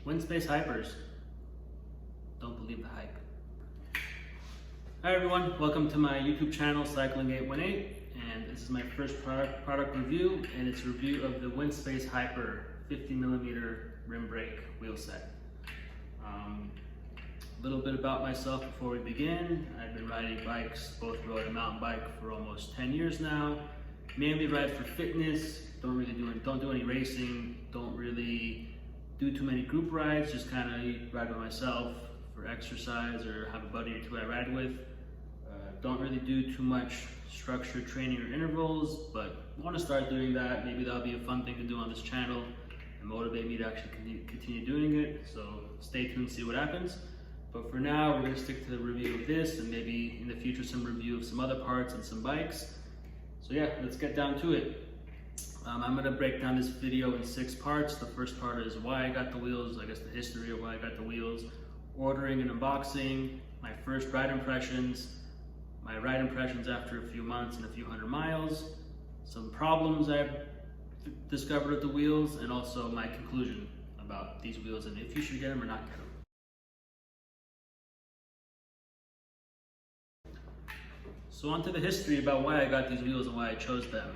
Winspace Hypers. Don't believe the hype. Hi everyone, welcome to my YouTube channel, Cycling 818, and this is my first product review, and it's a review of the Winspace Hyper 50mm rim brake wheel set. A little bit about myself before we begin. I've been riding bikes, both road and mountain bike, for almost 10 years now. Mainly ride for fitness, don't do any racing, don't really do too many group rides, just kind of ride by myself for exercise or have a buddy or two I ride with. Don't really do too much structured training or intervals, but I want to start doing that. Maybe that'll be a fun thing to do on this channel and motivate me to actually continue doing it. So stay tuned, see what happens. But for now, we're going to stick to the review of this, and maybe in the future some review of some other parts and some bikes. So yeah, let's get down to it. I'm going to break down this video in 6 parts. The first part is why I got the wheels, I guess the history of why I got the wheels, ordering and unboxing, my first ride impressions, my ride impressions after a few months and a few hundred miles, some problems I've discovered with the wheels, and also my conclusion about these wheels and if you should get them or not get them. So on to the history about why I got these wheels and why I chose them.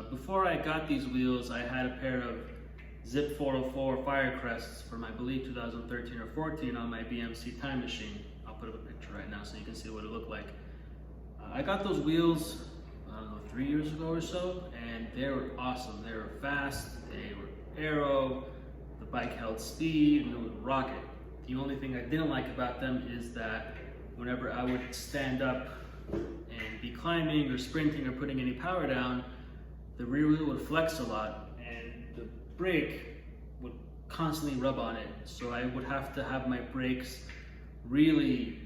Before I got these wheels, I had a pair of Zip 404 Firecrests from I believe 2013 or 14 on my BMC time machine. I'll put up a picture right now so you can see what it looked like. I got those wheels, I don't know, 3 years ago or so, and they were awesome. They were fast, they were aero, the bike held speed, and it would rocket. The only thing I didn't like about them is that whenever I would stand up and be climbing or sprinting or putting any power down, the rear wheel would flex a lot and the brake would constantly rub on it. So I would have to have my brakes really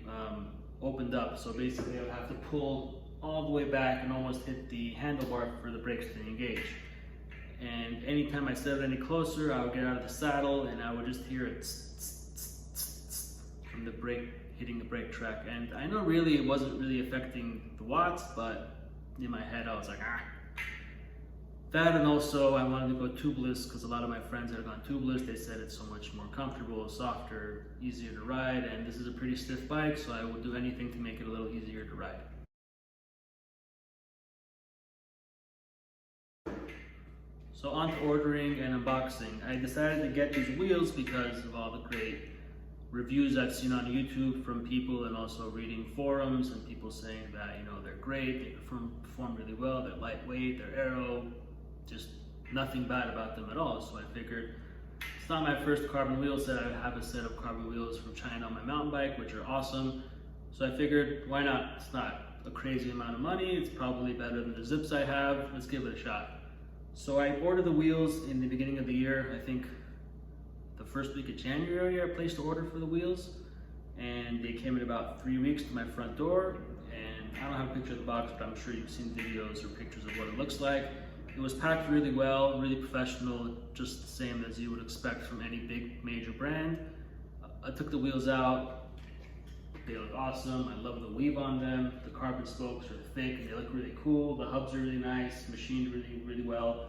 opened up. So basically I would have to pull all the way back and almost hit the handlebar for the brakes to engage. And anytime I stepped any closer, I would get out of the saddle and I would just hear it from the brake hitting the brake track. And I know really it wasn't really affecting the watts, but in my head I was like, ah. That, and also I wanted to go tubeless because a lot of my friends that have gone tubeless, they said it's so much more comfortable, softer, easier to ride, and this is a pretty stiff bike, so I would do anything to make it a little easier to ride. So on to ordering and unboxing. I decided to get these wheels because of all the great reviews I've seen on YouTube from people, and also reading forums and people saying that, you know, they're great, they perform really well, they're lightweight, they're aero, just nothing bad about them at all. So I figured it's not my first carbon wheel set. I have a set of carbon wheels from China on my mountain bike, which are awesome. So I figured, why not? It's not a crazy amount of money. It's probably better than the zips I have. Let's give it a shot. So I ordered the wheels in the beginning of the year. I think the first week of January I placed the order for the wheels, and they came in about 3 weeks to my front door. And I don't have a picture of the box, but I'm sure you've seen videos or pictures of what it looks like. It was packed really well, really professional, just the same as you would expect from any big major brand. I took the wheels out. They look awesome. I love the weave on them. The carbon spokes are thick and they look really cool. The hubs are really nice, machined really well.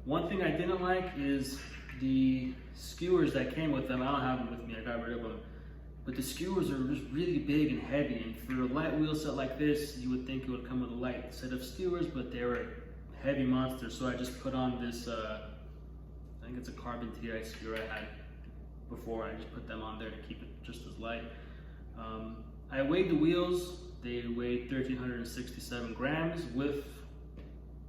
One thing I didn't like is the skewers that came with them. I don't have them with me, I got rid of them. But the skewers are just really big and heavy, and for a light wheel set like this, you would think it would come with a light set of skewers, but they were heavy monsters. So I just put on this, I think it's a carbon TI skewer I had before. I just put them on there to keep it just as light. I weighed the wheels. They weighed 1,367 grams with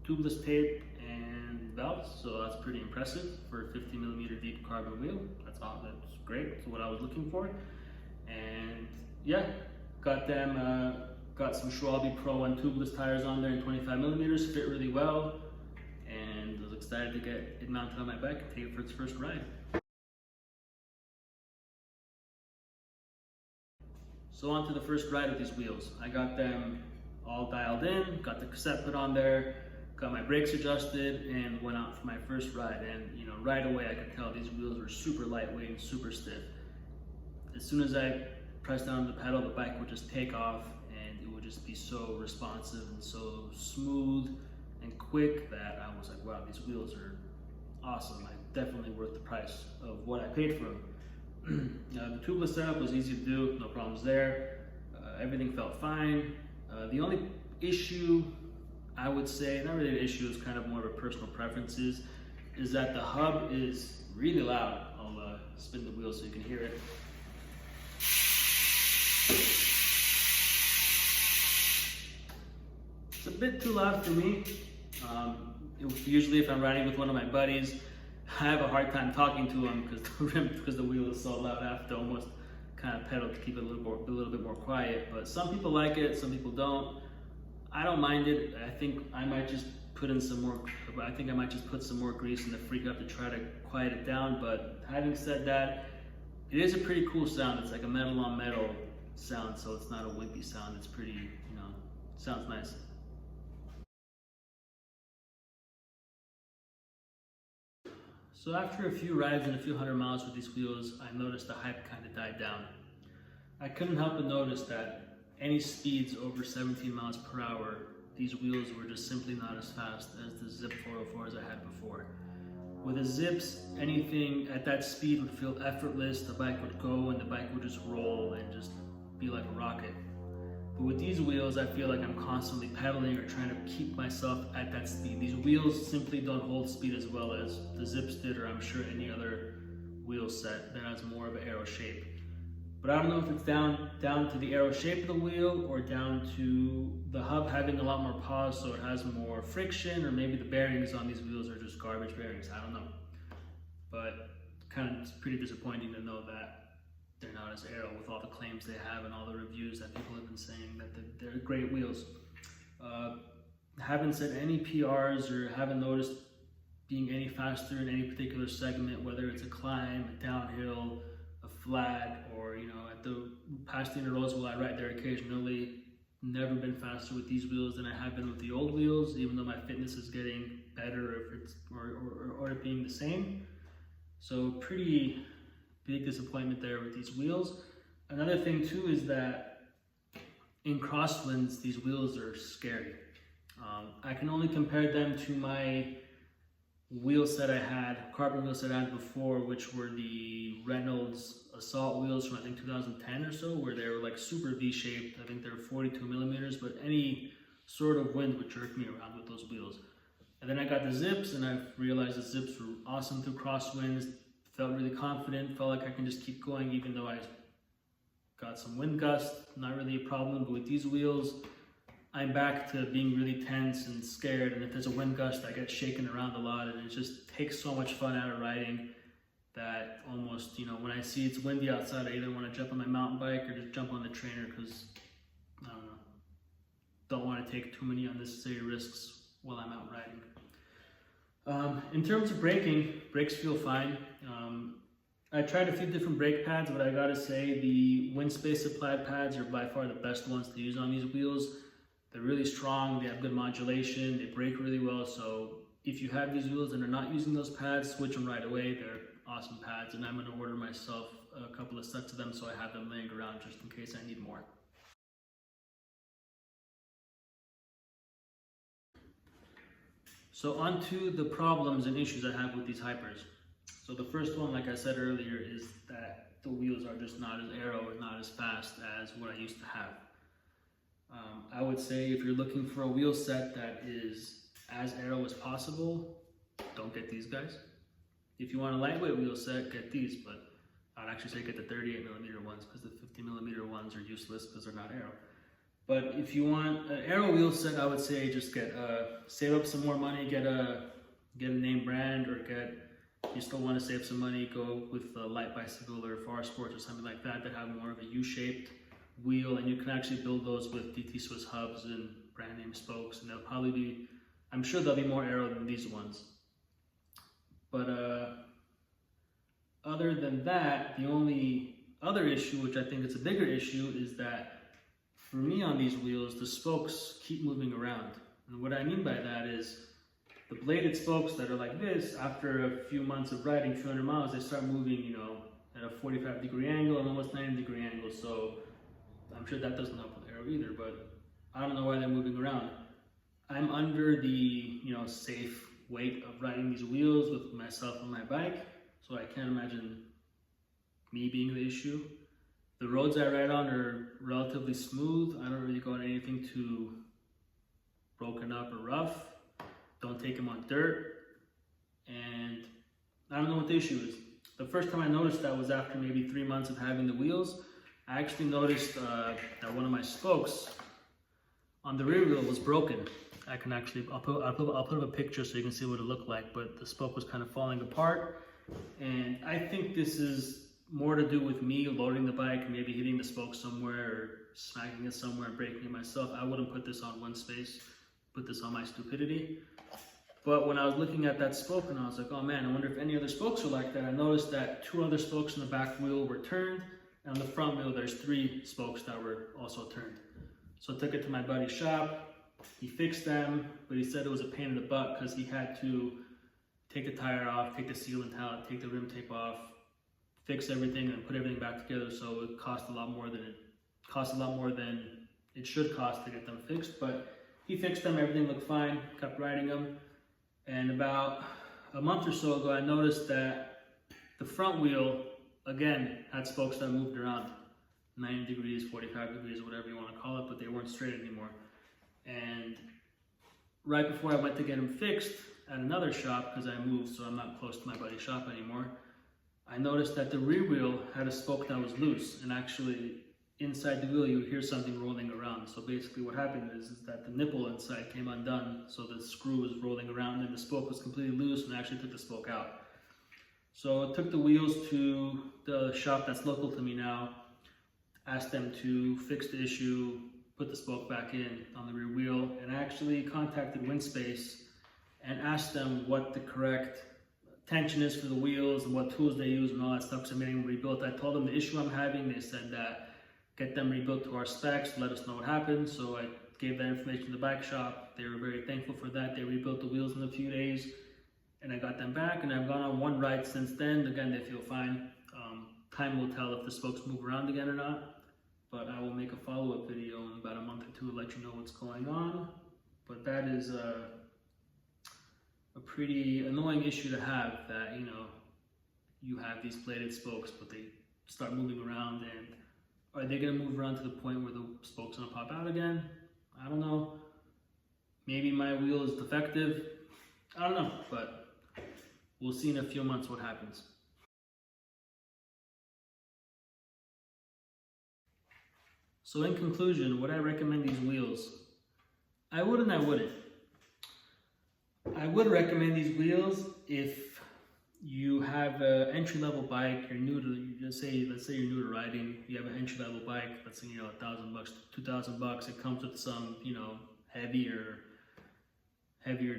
tubeless tape and valves, so that's pretty impressive for a 50mm deep carbon wheel. That's great. That's what I was looking for. And yeah, got them. Got some Schwalbe Pro 1 tubeless tires on there in 25mm, fit really well, and was excited to get it mounted on my bike and take it for its first ride. So on to the first ride of these wheels. I got them all dialed in, got the cassette put on there, got my brakes adjusted, and went out for my first ride. And you know, right away I could tell these wheels were super lightweight and super stiff. As soon as I pressed down the pedal, the bike would just take off, and it would just be so responsive and so smooth and quick that I was like, wow, these wheels are awesome. Like, definitely worth the price of what I paid for them. The tubeless setup was easy to do, no problems there. Everything felt fine. The only issue, I would say, not really an issue, it's kind of more of a personal preferences, is that the hub is really loud. I'll spin the wheel so you can hear it. It's a bit too loud for me. Usually if I'm riding with one of my buddies, I have a hard time talking to him because the wheel is so loud. I have to almost kind of pedal to keep it a little bit more quiet. But some people like it, some people don't. I don't mind it. I think I might just put in some more. I think I might just put some more grease in the freak up to try to quiet it down. But having said that, it is a pretty cool sound. It's like a metal on metal sound, so it's not a wimpy sound. It's pretty, sounds nice. So after a few rides and a few hundred miles with these wheels, I noticed the hype kind of died down. I couldn't help but notice that any speeds over 17 miles per hour, these wheels were just simply not as fast as the Zip 404s I had before. With the Zips, anything at that speed would feel effortless, the bike would go and the bike would just roll and just be like a rocket. But with these wheels, I feel like I'm constantly pedaling or trying to keep myself at that speed. These wheels simply don't hold speed as well as the Zips did, or I'm sure any other wheel set that has more of an arrow shape. But I don't know if it's down to the arrow shape of the wheel or down to the hub having a lot more pause so it has more friction, or maybe the bearings on these wheels are just garbage bearings. I don't know. But kind of pretty disappointing to know that they're not as arrow with all the claims they have and all the reviews that people have been saying that they're great wheels. Haven't set any PRs or haven't noticed being any faster in any particular segment, whether it's a climb, a downhill, a flat, or at the Pasadena Roseville I ride there occasionally. Never been faster with these wheels than I have been with the old wheels, even though my fitness is getting better or it being the same. So pretty big disappointment there with these wheels. Another thing too is that in crosswinds, these wheels are scary. I can only compare them to my wheel set I had, carbon wheel set I had before, which were the Reynolds Assault wheels from I think 2010 or so, where they were like super V-shaped. I think they were 42 millimeters, but any sort of wind would jerk me around with those wheels. And then I got the Zips, and I realized the Zips were awesome through crosswinds. Felt really confident, felt like I can just keep going even though I got some wind gust, not really a problem. But with these wheels, I'm back to being really tense and scared, and if there's a wind gust, I get shaken around a lot, and it just takes so much fun out of riding that almost, when I see it's windy outside, I either want to jump on my mountain bike or just jump on the trainer because, I don't want to take too many unnecessary risks while I'm out riding. In terms of braking, brakes feel fine. I tried a few different brake pads, but I gotta say the Winspace supplied pads are by far the best ones to use on these wheels. They're really strong, they have good modulation, they brake really well, so if you have these wheels and are not using those pads, switch them right away. They're awesome pads, and I'm gonna order myself a couple of sets of them so I have them laying around just in case I need more. So on to the problems and issues I have with these Hypers. So the first one, like I said earlier, is that the wheels are just not as arrow or not as fast as what I used to have. I would say if you're looking for a wheel set that is as arrow as possible, don't get these guys. If you want a lightweight wheel set, get these, but I'd actually say get the 38 millimeter ones because the 50 millimeter ones are useless because they're not arrow. But if you want an arrow wheel set, I would say just save up some more money, get a name brand, or if you still want to save some money, go with a light bicycle or Far Sports or something like that have more of a U-shaped wheel, and you can actually build those with DT Swiss hubs and brand name spokes, and they'll probably be, I'm sure they'll be more arrow than these ones. But other than that, the only other issue, which I think is a bigger issue, is that for me on these wheels, the spokes keep moving around. And what I mean by that is the bladed spokes that are like this, after a few months of riding 200 miles, they start moving, at a 45-degree angle and almost 90-degree angle. So I'm sure that doesn't help with arrow either, but I don't know why they're moving around. I'm under the, safe weight of riding these wheels with myself on my bike, so I can't imagine me being the issue. The roads I ride on are relatively smooth. I don't really go on anything too broken up or rough. Don't take them on dirt. And I don't know what the issue is. The first time I noticed that was after maybe 3 months of having the wheels. I actually noticed that one of my spokes on the rear wheel was broken. I can actually, I'll put up a picture so you can see what it looked like, but the spoke was kind of falling apart. And I think this is more to do with me loading the bike and maybe hitting the spoke somewhere or smacking it somewhere and breaking it myself. I wouldn't put this on Winspace, put this on my stupidity. But when I was looking at that spoke and I was like, oh man, I wonder if any other spokes are like that, I noticed that 2 other spokes in the back wheel were turned, and on the front wheel there's 3 spokes that were also turned. So I took it to my buddy's shop, he fixed them, but he said it was a pain in the butt because he had to take the tire off, take the sealant out, take the rim tape off, fix everything and put everything back together, so it cost a lot more than it should cost to get them fixed. But he fixed them, everything looked fine, kept riding them. And about a month or so ago, I noticed that the front wheel, again, had spokes that moved around 90 degrees, 45 degrees, whatever you want to call it, but they weren't straight anymore. And right before I went to get them fixed at another shop, because I moved, so I'm not close to my buddy's shop anymore, I noticed that the rear wheel had a spoke that was loose, and actually inside the wheel you would hear something rolling around. So basically what happened is that the nipple inside came undone, so the screw was rolling around and the spoke was completely loose, and I actually took the spoke out. So I took the wheels to the shop that's local to me now, asked them to fix the issue, put the spoke back in on the rear wheel, and I actually contacted Winspace and asked them what the correct tension is for the wheels and what tools they use and all that stuff, because I'm getting them rebuilt. I told them the issue I'm having. They said that get them rebuilt to our specs, let us know what happened. So I gave that information to the bike shop. They were very thankful for that. They rebuilt the wheels in a few days and I got them back, and I've gone on 1 ride since then. Again, they feel fine. Time will tell if the spokes move around again or not, but I will make a follow-up video in about a month or 2 to let you know what's going on. But that is a pretty annoying issue to have, that you have these plated spokes but they start moving around, and are they going to move around to the point where the spoke's going to pop out again? I don't know. Maybe my wheel is defective. I don't know, but we'll see in a few months what happens. So in conclusion, would I recommend these wheels? I would and I wouldn't. I would recommend these wheels if you have an entry-level bike, you're new to, let's say you're new to riding, you have an entry-level bike, let's say, $1,000, $2,000, it comes with some, heavier,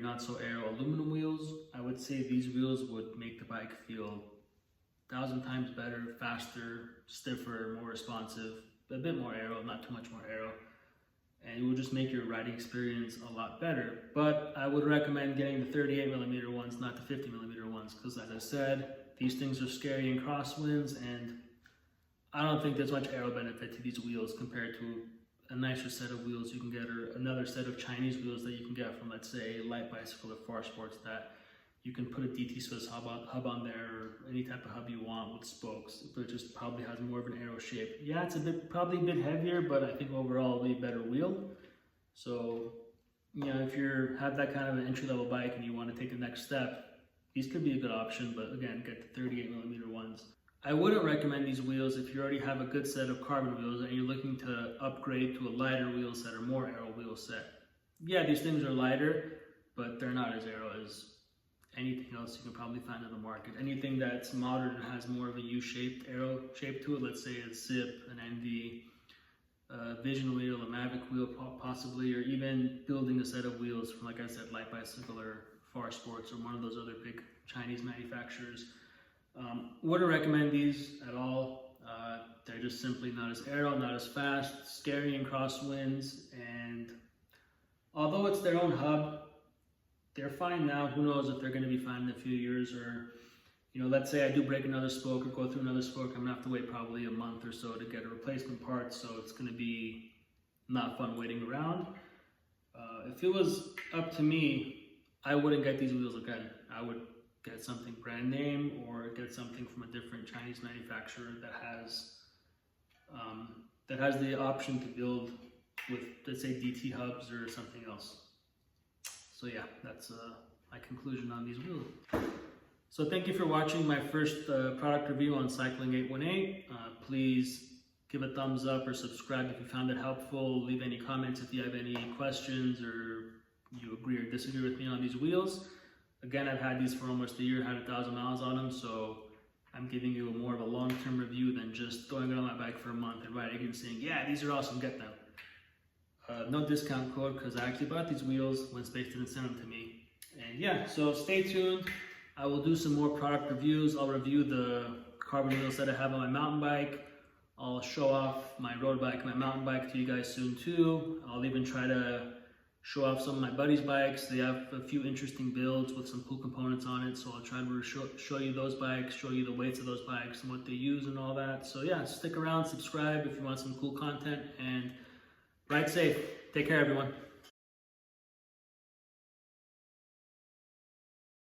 not so aero aluminum wheels. I would say these wheels would make the bike feel 1,000 times better, faster, stiffer, more responsive, a bit more aero, not too much more aero. And it will just make your riding experience a lot better. But I would recommend getting the 38mm ones, not the 50mm ones, because as I said, these things are scary in crosswinds, and I don't think there's much aero benefit to these wheels compared to a nicer set of wheels you can get, or another set of Chinese wheels that you can get from, let's say, Light Bicycle or Far Sports, that you can put a DT Swiss hub on there, or any type of hub you want with spokes, but it just probably has more of an aero shape. Yeah, it's probably a bit heavier, but I think overall it'll be a better wheel. So, if you have that kind of an entry-level bike and you want to take the next step, these could be a good option, but again, get the 38mm ones. I wouldn't recommend these wheels if you already have a good set of carbon wheels and you're looking to upgrade to a lighter wheel set or more aero wheel set. Yeah, these things are lighter, but they're not as aero as anything else you can probably find on the market. Anything that's modern and has more of a U-shaped aero shape to it, let's say a Zip, an ND, a Vision wheel, a Mavic wheel possibly, or even building a set of wheels from, like I said, Light Bicycle or Far Sports or one of those other big Chinese manufacturers. Wouldn't recommend these at all. They're just simply not as aero, not as fast, scary in crosswinds, and although it's their own hub, they're fine now. Who knows if they're going to be fine in a few years, or, let's say I do break another spoke or go through another spoke, I'm going to have to wait probably a month or so to get a replacement part, so it's going to be not fun waiting around. If it was up to me, I wouldn't get these wheels again. I would get something brand name or get something from a different Chinese manufacturer that has the option to build with, let's say, DT hubs or something else. So yeah, that's my conclusion on these wheels. So thank you for watching my first product review on Cycling 818. Please give a thumbs up or subscribe if you found it helpful. Leave any comments if you have any questions or you agree or disagree with me on these wheels. Again, I've had these for almost a year, had 1,000 miles on them, so I'm giving you more of a long-term review than just throwing it on my bike for a month and riding and saying, yeah, these are awesome, get them. No discount code because I actually bought these wheels. Winspace didn't send them to me. And yeah, so stay tuned. I will do some more product reviews. I'll review the carbon wheels that I have on my mountain bike. I'll show off my road bike and my mountain bike to you guys soon too. I'll even try to show off some of my buddies' bikes. They have a few interesting builds with some cool components on it, so I'll try to show you those bikes, show you the weights of those bikes and what they use and all that. So yeah, stick around, subscribe if you want some cool content, and ride safe. Take care, everyone.